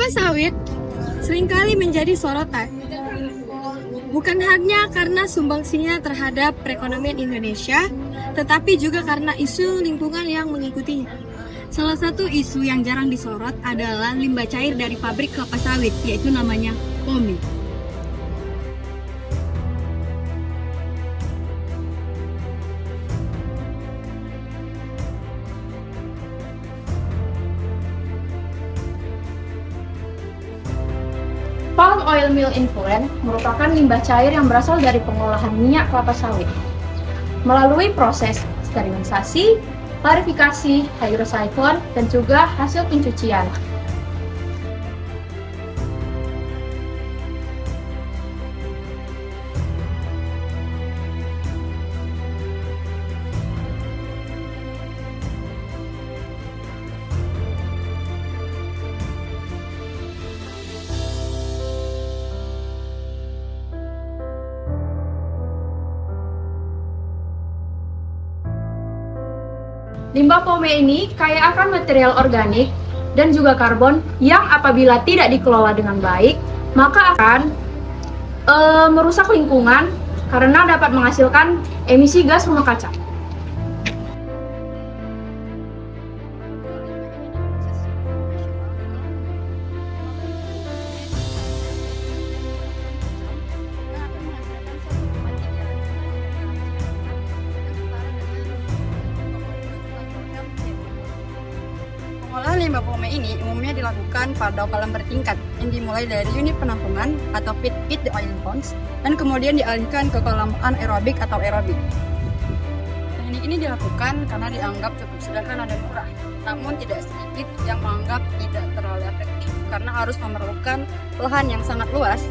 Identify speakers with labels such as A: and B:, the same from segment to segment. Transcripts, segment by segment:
A: Kelapa sawit seringkali menjadi sorotan. Bukan hanya karena sumbangsinya terhadap perekonomian Indonesia, tetapi juga karena isu lingkungan yang mengikutinya. Salah satu isu yang jarang disorot adalah limbah cair dari pabrik kelapa sawit, yaitu namanya POME.
B: Palm oil mill effluent merupakan limbah cair yang berasal dari pengolahan minyak kelapa sawit. Melalui proses sterilisasi, klarifikasi, hydrocyclone, dan juga hasil pencucian. Limbah POME ini kaya akan material organik dan juga karbon yang apabila tidak dikelola dengan baik, maka akan merusak lingkungan karena dapat menghasilkan emisi gas rumah kaca.
A: Pengolahan limbah POME ini umumnya dilakukan pada kolam bertingkat yang dimulai dari unit penampungan atau pit the oil ponds dan kemudian dialihkan ke kolam anaerobik atau aerobik. Teknik ini dilakukan karena dianggap cukup sederhana dan murah, namun tidak sedikit yang menganggap tidak terlalu efektif karena harus memerlukan lahan yang sangat luas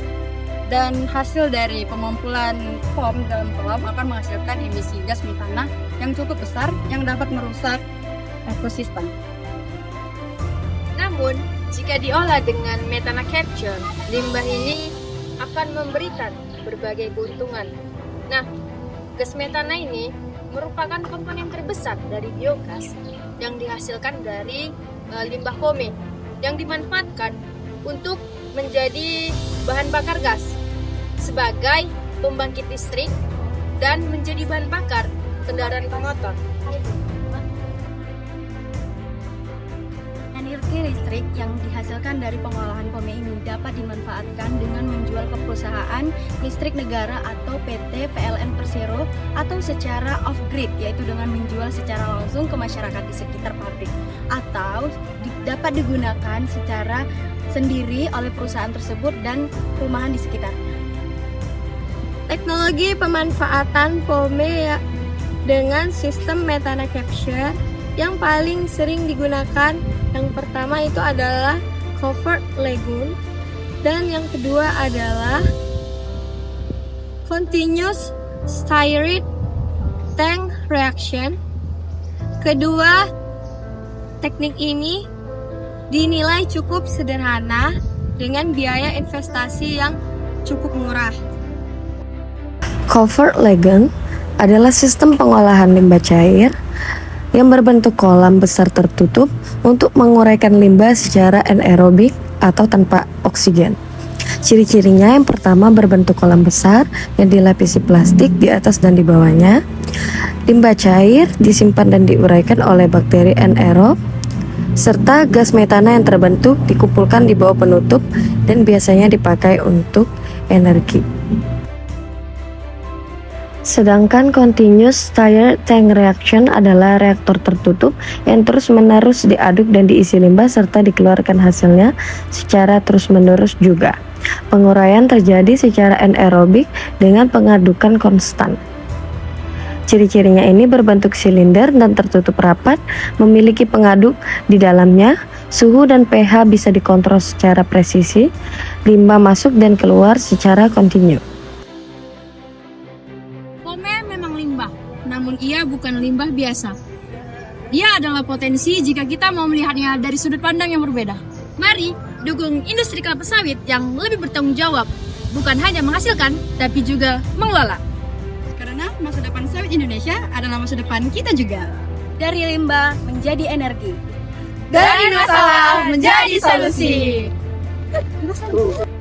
A: dan hasil dari pengumpulan POM dalam kolam akan menghasilkan emisi gas metana yang cukup besar yang dapat merusak ekosistem.
C: Namun, jika diolah dengan metana capture, limbah ini akan memberikan berbagai keuntungan. Nah, gas metana ini merupakan komponen terbesar dari biogas yang dihasilkan dari limbah POME yang dimanfaatkan untuk menjadi bahan bakar gas sebagai pembangkit listrik dan menjadi bahan bakar kendaraan bermotor.
A: Energi listrik yang dihasilkan dari pengolahan POME ini dapat dimanfaatkan dengan menjual ke perusahaan listrik negara atau PT PLN Persero atau secara off-grid, yaitu dengan menjual secara langsung ke masyarakat di sekitar pabrik, atau dapat digunakan secara sendiri oleh perusahaan tersebut dan perumahan di sekitarnya. Teknologi pemanfaatan POME dengan sistem metana capture yang paling sering digunakan, yang pertama itu adalah covered lagoon dan yang kedua adalah continuous stirred tank reaction. Kedua teknik ini dinilai cukup sederhana dengan biaya investasi yang cukup murah.
D: Covered lagoon adalah sistem pengolahan limbah cair yang berbentuk kolam besar tertutup untuk menguraikan limbah secara anaerobik atau tanpa oksigen. Ciri-cirinya yang pertama berbentuk kolam besar yang dilapisi plastik di atas dan di bawahnya. Limbah cair disimpan dan diuraikan oleh bakteri anaerob, serta gas metana yang terbentuk dikumpulkan di bawah penutup dan biasanya dipakai untuk energi. Sedangkan continuous stirred tank reaction adalah reaktor tertutup yang terus-menerus diaduk dan diisi limbah serta dikeluarkan hasilnya secara terus-menerus juga. Penguraian terjadi secara anaerobik dengan pengadukan konstan. Ciri-cirinya ini berbentuk silinder dan tertutup rapat, memiliki pengaduk di dalamnya, suhu dan pH bisa dikontrol secara presisi, limbah masuk dan keluar secara kontinu.
B: POME memang limbah, namun ia bukan limbah biasa. Ia adalah potensi jika kita mau melihatnya dari sudut pandang yang berbeda. Mari dukung industri kelapa sawit yang lebih bertanggung jawab, bukan hanya menghasilkan, tapi juga mengelola.
A: Karena masa depan sawit Indonesia adalah masa depan kita juga.
C: Dari limbah menjadi energi.
B: Dari masalah menjadi solusi.
A: Terus